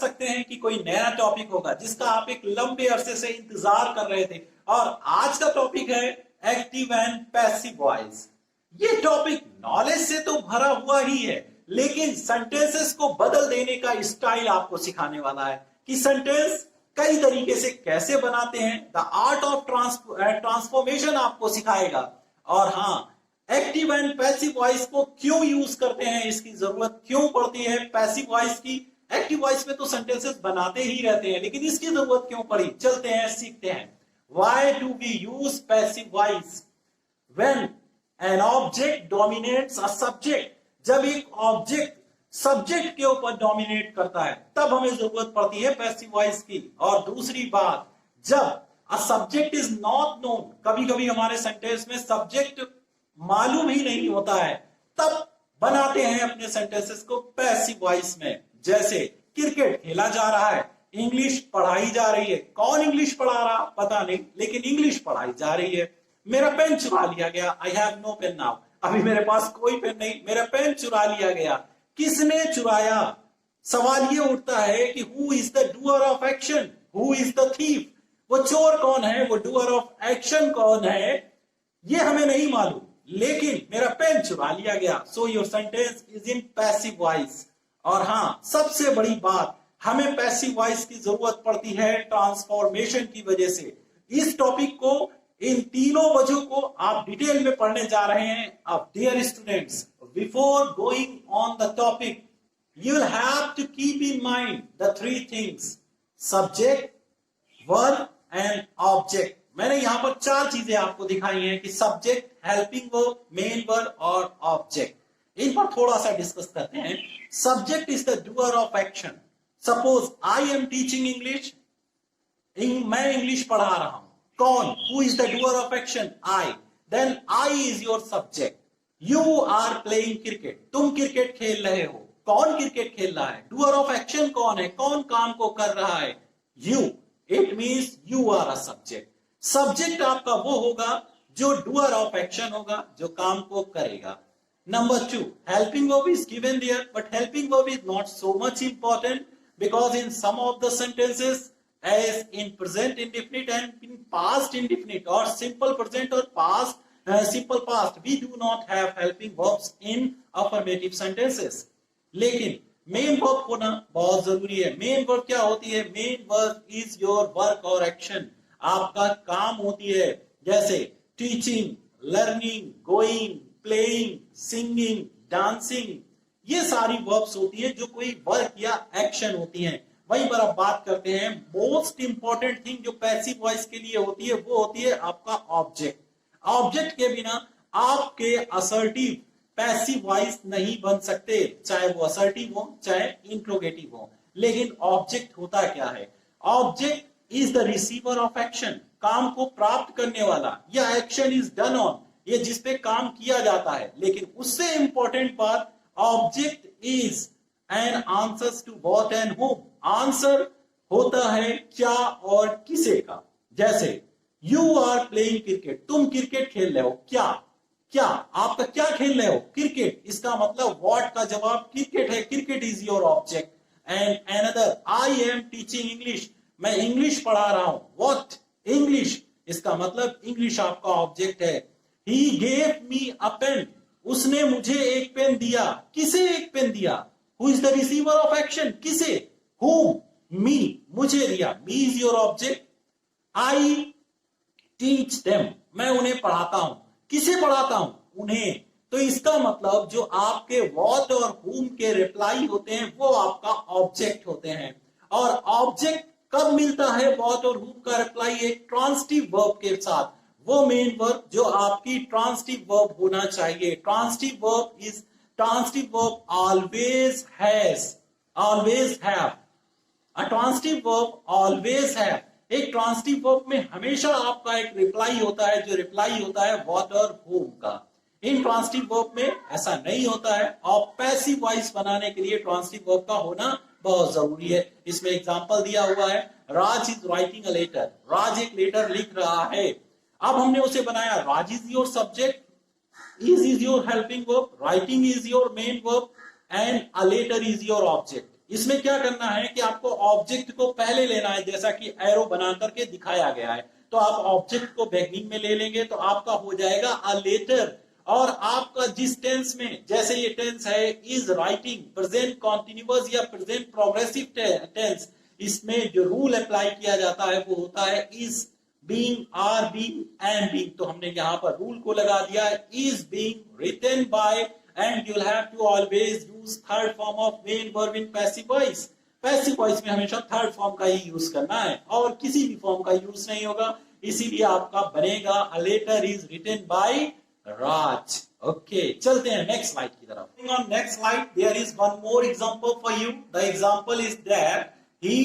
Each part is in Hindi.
सकते हैं कि कोई नया टॉपिक होगा जिसका आप एक लंबे अरसे से इंतजार कर रहे थे, और आज का टॉपिक है एक्टिव एंड पैसिव वॉइस। ये टॉपिक नॉलेज से तो भरा हुआ ही है, लेकिन सेंटेंसेस को बदल देने का स्टाइल आपको सिखाने वाला है कि सेंटेंस कई तरीके से कैसे बनाते हैं। द आर्ट ऑफ ट्रांसफॉर्मेशन आपको सिखाएगा। और हाँ, एक्टिव एंड पैसिव वॉइस को क्यों यूज करते हैं, इसकी जरूरत क्यों पड़ती है पैसिव वॉइस की। एक्टिव वॉइस में तो सेंटेंसेस बनाते ही रहते हैं, लेकिन इसकी जरूरत क्यों पड़ी, चलते हैं सीखते हैं। Why do we use passive voice when an object dominates a subject. जब एक ऑब्जेक्ट सब्जेक्ट के ऊपर डोमिनेट करता है तब हमें जरूरत पड़ती है पैसिव वॉइस की। और दूसरी बात, जब a subject is not known, कभी कभी हमारे सेंटेंस में सब्जेक्ट मालूम ही नहीं होता है, तब बनाते हैं अपने सेंटेंसेस को पैसिव वॉइस में। जैसे क्रिकेट खेला जा रहा है, इंग्लिश पढ़ाई जा रही है। कौन इंग्लिश पढ़ा रहा पता नहीं, लेकिन इंग्लिश पढ़ाई जा रही है। मेरा पेन चुरा लिया गया, I have no pen now, अभी मेरे पास कोई पेन नहीं, मेरा पेन चुरा लिया गया। किसने चुराया? सवाल ये उठता है कि who is the doer of action, who is the thief. वो चोर कौन है, वो डूअर ऑफ एक्शन कौन है, ये हमें नहीं मालूम, लेकिन मेरा पेन चुरा लिया गया। So your sentence is in passive voice. और हाँ, सबसे बड़ी बात, हमें पैसिव वॉइस की जरूरत पड़ती है ट्रांसफॉर्मेशन की वजह से। इस टॉपिक को, इन तीनों वजहों को आप डिटेल में पढ़ने जा रहे हैं। अब dear students, before going on the topic, you will have to keep in mind the three things: subject, verb and object. मैंने यहां पर चार चीजें आपको दिखाई हैं कि subject, helping verb, main verb और ऑब्जेक्ट। इन पर थोड़ा सा डिस्कस करते हैं। Subject is the doer of action. Suppose I am teaching English, मैं इंग्लिश पढ़ा रहा हूं। कौन? Who is the doer of action? I. Then I is your subject. You are playing cricket, तुम क्रिकेट खेल रहे हो। कौन क्रिकेट खेल रहा है? डूअर ऑफ एक्शन कौन है, कौन काम को कर रहा है? You. It means you are a subject. Subject आपका वो होगा जो डूअर ऑफ एक्शन होगा, जो काम को करेगा। Number 2, helping verb is given there, but helping verb is not so much important because in some of the sentences, as in present indefinite and in past indefinite or simple present or past simple past, we do not have helping verbs in affirmative sentences. लेकिन मेन वर्ब होना बहुत जरूरी है। मेन वर्ब क्या होती है? Main verb is your work और एक्शन, आपका काम होती है। जैसे teaching, learning, going, playing, singing, dancing, ये सारी वर्ब्स होती है जो कोई वर्क या एक्शन होती हैं। वहीं पर अब बात करते हैं मोस्ट इंपॉर्टेंट थिंग जो पैसिव वॉइस के लिए होती है, वो होती है आपका ऑब्जेक्ट। ऑब्जेक्ट के बिना आपके असर्टिव पैसिव वॉइस नहीं बन सकते, चाहे वो असर्टिव हो चाहे इंट्रोगेटिव हो। लेकिन ऑब्जेक्ट होता क्या है? Object is the receiver of action, काम को प्राप्त करने वाला, या एक्शन इज डन ऑन, ये जिसपे काम किया जाता है। लेकिन उससे इंपॉर्टेंट बात, object is an answer to what and whom. Answer होता है क्या और किसे का। जैसे यू आर प्लेइंग क्रिकेट, तुम क्रिकेट खेल रहे हो। क्या? क्या आपका क्या खेल रहे हो? क्रिकेट। इसका मतलब व्हाट का जवाब क्रिकेट है। Cricket is your object. And another, I am teaching English, मैं इंग्लिश पढ़ा रहा हूं। व्हाट? इंग्लिश। इसका मतलब इंग्लिश आपका ऑब्जेक्ट है। He gave me a pen, उसने मुझे एक पेन दिया। किसे एक पेन दिया? Who is the receiver of action, किसे? हु? मी, मुझे दिया। Me is your object. I teach them, मैं उन्हें पढ़ाता हूं। किसे पढ़ाता हूं? उन्हें। तो इसका मतलब जो आपके व्हाट और हुम के रिप्लाई होते हैं वो आपका ऑब्जेक्ट होते हैं। और ऑब्जेक्ट कब मिलता है व्हाट और हुम का रिप्लाई? एक ट्रांसिटिव वर्ब के साथ। वो मेन वर्ब जो आपकी ट्रांसिटिव वर्ब होना चाहिए। Transitive verb always has, always have. A transitive verb always have. एक ट्रांसिटिव वर्ब में हमेशा आपका एक रिप्लाई होता है, जो रिप्लाई होता है व्हाट और हुम का। इन ट्रांसिटिव वर्ब में ऐसा नहीं होता है, और पैसिव वॉइस बनाने के लिए ट्रांसिटिव वर्ब का होना बहुत जरूरी है। इसमें एग्जांपल दिया हुआ है, Raj is writing a letter, Raj एक लेटर लिख रहा है। अब हमने उसे बनाया, Raj is your subject, is your helping verb, writing is your main verb and a letter is your object. इसमें क्या करना है कि आपको ऑब्जेक्ट को पहले लेना है, जैसा कि एरो बना करके दिखाया गया है। तो आप ऑब्जेक्ट को बिगनिंग में ले लेंगे तो आपका हो जाएगा अ लेटर। और आपका जिस टेंस में, जैसे ये टेंस है इज राइटिंग, प्रेजेंट कॉन्टिन्यूअस या प्रेजेंट प्रोग्रेसिव टेंस, इसमें जो रूल अप्लाई किया जाता है वो होता है is being, are being, am being. तो हमने यहाँ पर रूल को लगा दिया है is being written by, and you'll have to always use third form of main verb in passive voice। Passive voice में हमेशा थर्ड फॉर्म का ही यूज करना है और किसी भी फॉर्म का यूज नहीं होगा, इसीलिए आपका बनेगा a letter is written by Raj। Okay, चलते हैं नेक्स्ट स्लाइड की तरफ। On next slide there is one more example for you। The example is that he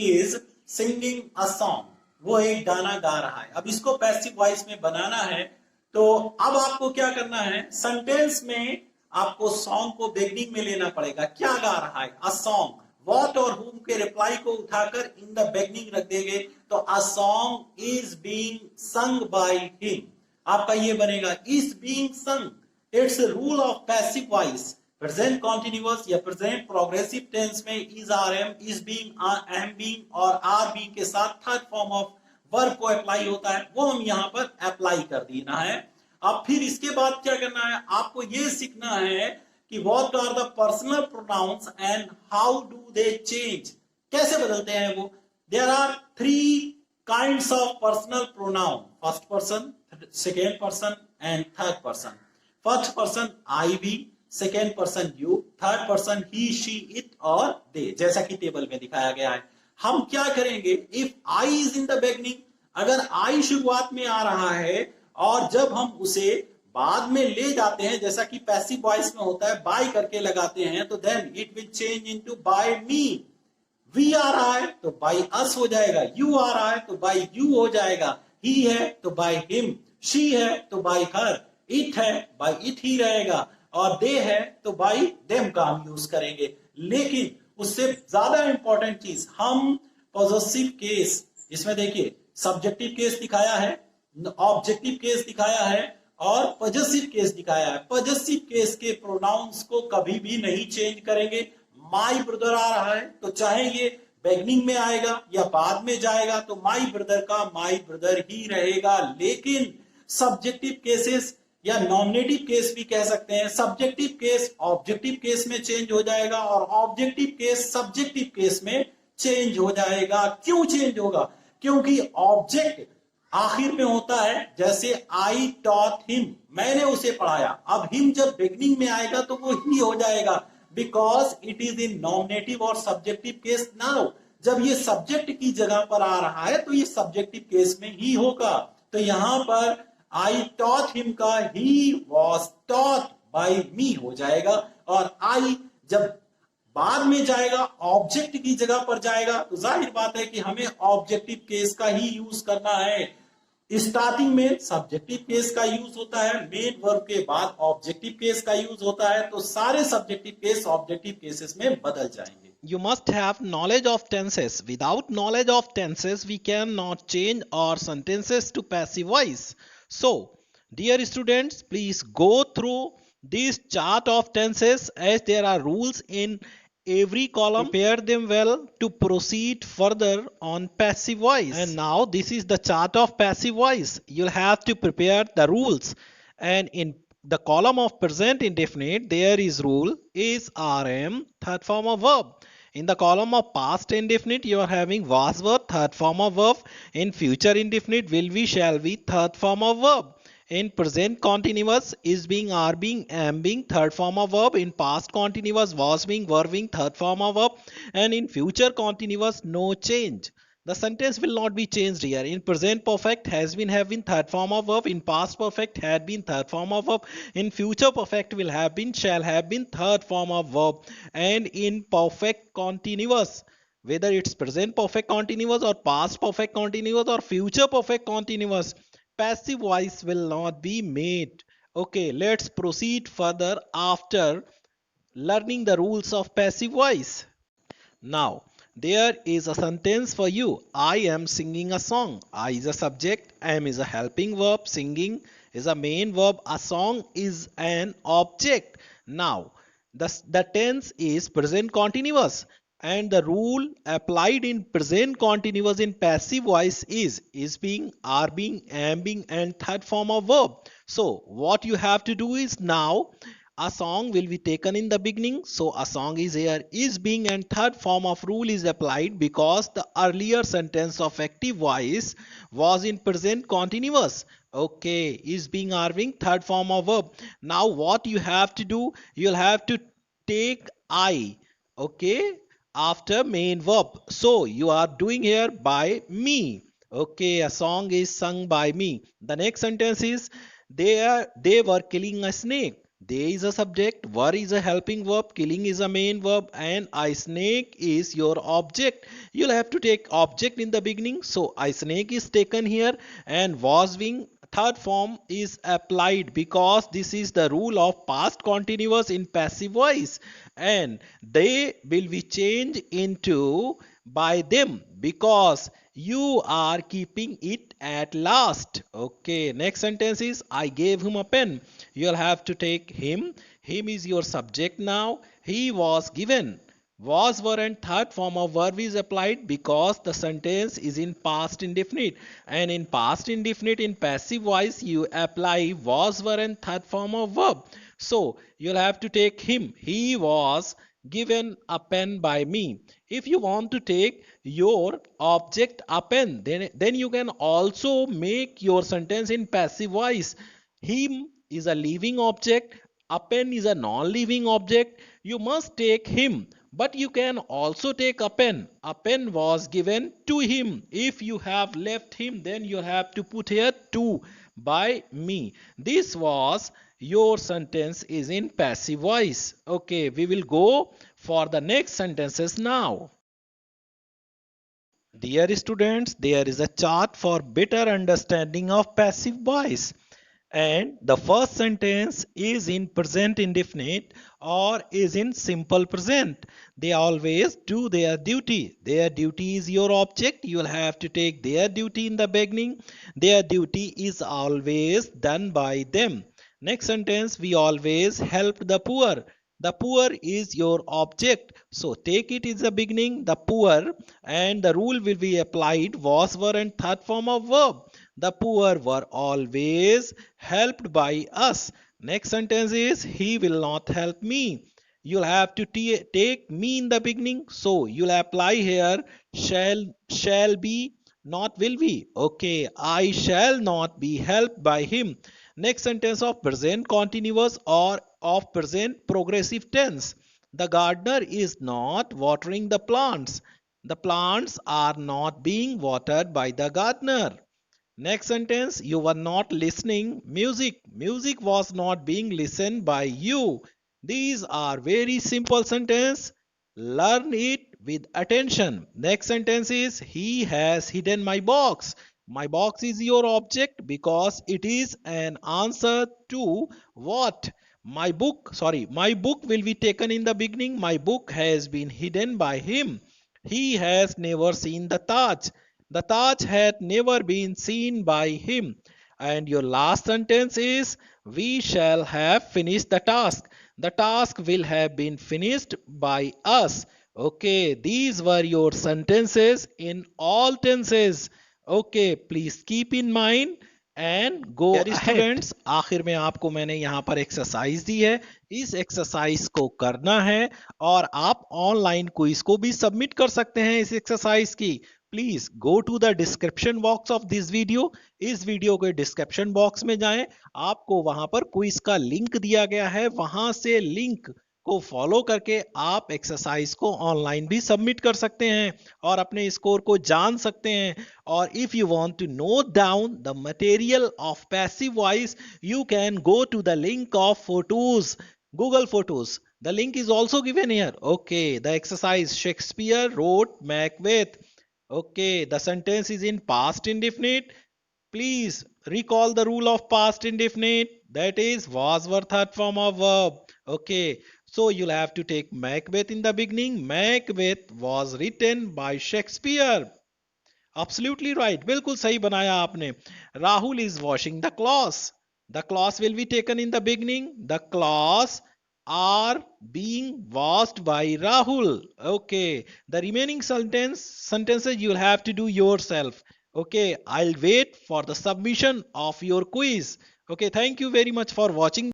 is singing a song। वो एक गाना गा रहा है। अब इसको पैसिव वॉइस में बनाना है, तो अब आपको क्या करना है, सेंटेंस में आपको सॉन्ग को बिगनिंग में लेना पड़ेगा। क्या गा रहा है, अ सॉन्ग। व्हाट और हुम के रिप्लाई को उठाकर इन द बिगनिंग रख देंगे तो a song is being sung by him. आपका ये बनेगा is being sung. It's rule of passive voice. Present continuous या प्रेजेंट प्रोग्रेसिव टेंस में is, are, am, is being, am being और आर बीइंग के साथ थर्ड फॉर्म ऑफ वर्ब को अप्लाई होता है, वो हम यहाँ पर अप्लाई कर देना है। अब फिर इसके बाद क्या करना है, आपको ये सीखना है कि what are the personal pronouns and how do they change, कैसे बदलते हैं वो। There are 3 kinds of personal pronoun, first person, second person and third person. First person I भी, second person you, third person he, she, it और दे, जैसा कि टेबल में दिखाया गया है। हम क्या करेंगे, if I is in the beginning, अगर आई शुरुआत में आ रहा है और जब हम उसे बाद में ले जाते हैं, जैसा कि पैसिव वॉइस में होता है, बाय करके लगाते हैं, तो then it will change into by me. We आ रहा है तो बाय अस हो जाएगा, यू आ रहा है तो बाय यू हो जाएगा, ही है तो बाय हिम, शी है तो बाय हर, इट है बाय इट ही रहेगा और दे है तो बाय देम का हम यूज करेंगे। लेकिन उससे ज्यादा इंपॉर्टेंट चीज, हम पॉजेसिव केस, इसमें देखिए सब्जेक्टिव केस दिखाया है, ऑब्जेक्टिव केस दिखाया है और पॉजेसिव केस दिखाया है। पॉजेसिव केस के प्रोनाउंस को कभी भी नहीं चेंज करेंगे। माई ब्रदर आ रहा है तो चाहे ये बिगनिंग में आएगा या बाद में जाएगा तो माई ब्रदर का माई ब्रदर ही रहेगा। लेकिन सब्जेक्टिव केसेस या नॉमिनेटिव केस भी कह सकते हैं, सब्जेक्टिव केस ऑब्जेक्टिव केस में चेंज हो जाएगा और ऑब्जेक्टिव केस सब्जेक्टिव केस में चेंज हो जाएगा। क्यों चेंज होगा, क्योंकि ऑब्जेक्ट आखिर में होता है, जैसे आई टॉट हिम, मैंने उसे पढ़ाया। अब हिम जब बिगनिंग में आएगा तो वो ही हो जाएगा, because it is in nominative और सब्जेक्टिव केस। नाउ जब ये सब्जेक्ट की जगह पर आ रहा है तो ये सब्जेक्टिव केस में ही होगा। तो यहां पर आई टॉट हिम का ही वॉज टॉट बाय मी हो जाएगा और आई जब बाद में जाएगा, ऑब्जेक्ट की जगह पर जाएगा, तो जाहिर बात है कि हमें ऑब्जेक्टिव केस का ही यूज करना है। स्टार्टिंग में सब्जेक्टिव केस का यूज होता है, मेन वर्ब के बाद ऑब्जेक्टिव केस का यूज होता है, तो सारे सब्जेक्टिव केस ऑब्जेक्टिव केसेस में बदल जाएंगे। You must have knowledge of tenses. Without knowledge of tenses, we cannot change our sentences to passive voice. So, dear students, please go through this chart of tenses as there are rules in every column. Prepare them well to proceed further on passive voice. And now this is the chart of passive voice. You'll have to prepare the rules. And in the column of present indefinite, there is rule is, rm, third form of verb. In the column of past indefinite, you are having was verb, third form of verb. In future indefinite, will be, shall be, third form of verb. In present continuous, is being, are being, am being, third form of verb. In past continuous, was being, were being, third form of verb. And in future continuous, no change. The sentence will not be changed here. In present perfect, has been, have been, third form of verb. In past perfect, had been, third form of verb. In future perfect, will have been, shall have been, third form of verb. And in perfect continuous, whether it's present perfect continuous or past perfect continuous or future perfect continuous, passive voice will not be made. Okay, let's proceed further after learning the rules of passive voice. Now, there is a sentence for you. I am singing a song. I is a subject, am is a helping verb, singing is a main verb, a song is an object. Now, the tense is present continuous. and the rule applied in present continuous in passive voice is being, are being, am being, and third form of verb. So what you have to do is, now a song will be taken in the beginning, so a song is here, is being, and third form of rule is applied because the earlier sentence of active voice was in present continuous. Okay, is being, are being, third form of verb. Now what you have to do, you'll have to take I, okay, after main verb. So you are doing here by me. Okay, a song is sung by me. The next sentence is, they were killing a snake. They is a subject, were is a helping verb, killing is a main verb, and a snake is your object. You'll have to take object in the beginning. So a snake is taken here, and was being third form is applied because this is the rule of past continuous in passive voice, and they will be changed into by them because you are keeping it at last. Okay, next sentence is, I gave him a pen. You'll have to take him. Him is your subject now. He was given. Was, were, and third form of verb is applied because the sentence is in past indefinite, and in past indefinite in passive voice you apply was, were, and third form of verb. So you'll have to take him. He was given a pen by me. If you want to take your object a pen, then you can also make your sentence in passive voice. Him is a living object, a pen is a non-living object. You must take him, but you can also take a pen. A pen was given to him. If you have left him, then you have to put here to by me. This was your sentence is in passive voice. Okay, we will go for the next sentences now. Dear students, there is a chart for better understanding of passive voice. And the first sentence is in present indefinite or is in simple present. They always do their duty. Their duty is your object. You will have to take their duty in the beginning. Their duty is always done by them. Next sentence, we always helped the poor. The poor is your object. So take it is the beginning, the poor, and the rule will be applied was, were, and third form of verb. The poor were always helped by us. Next sentence is, he will not help me. You'll have to take me in the beginning. So you'll apply here shall be, not will be. Okay, I shall not be helped by him. Next sentence of present continuous or of present progressive tense. The gardener is not watering the plants. The plants are not being watered by the gardener. Next sentence, you were not listening music. Music was not being listened by you. These are very simple sentences. Learn it with attention. Next sentence is, he has hidden my box. My box is your object because it is an answer to what? My book will be taken in the beginning. My book has been hidden by him. He has never seen the Taj. The Taj had never been seen by him. And your last sentence is, we shall have finished the task. The task will have been finished by us. Okay, these were your sentences in all tenses. Okay, please keep in mind and go ahead. Students, आखिर में आपको मैंने यहाँ पर एक्सरसाइज दी है. इस एक्सरसाइज को करना है और आप ऑनलाइन क्विज को भी सबमिट कर सकते हैं इस एक्सरसाइज की. Please go to the description box of this video. इस वीडियो के डिस्क्रिप्शन बॉक्स में जाएं. आपको वहां पर क्विज का लिंक दिया गया है. वहां से लिंक को फॉलो करके आप एक्सरसाइज को ऑनलाइन भी सबमिट कर सकते हैं और अपने स्कोर को जान सकते हैं. और if you want to note down the material of passive voice, you can go to the link of photos, Google Photos. The link is also given here. Okay, the exercise, Shakespeare wrote Macbeth. Okay, the sentence is in past indefinite. Please recall the rule of past indefinite. That is was, were, third form of verb. Okay, so you'll have to take Macbeth in the beginning. Macbeth was written by Shakespeare. Absolutely right. बिल्कुल सही बनाया आपने. Rahul is washing the cloths. The cloths will be taken in the beginning. The cloths are being washed by Rahul. Okay, the remaining sentences you'll have to do yourself. Okay, I'll wait for the submission of your quiz. Okay, thank you very much for watching.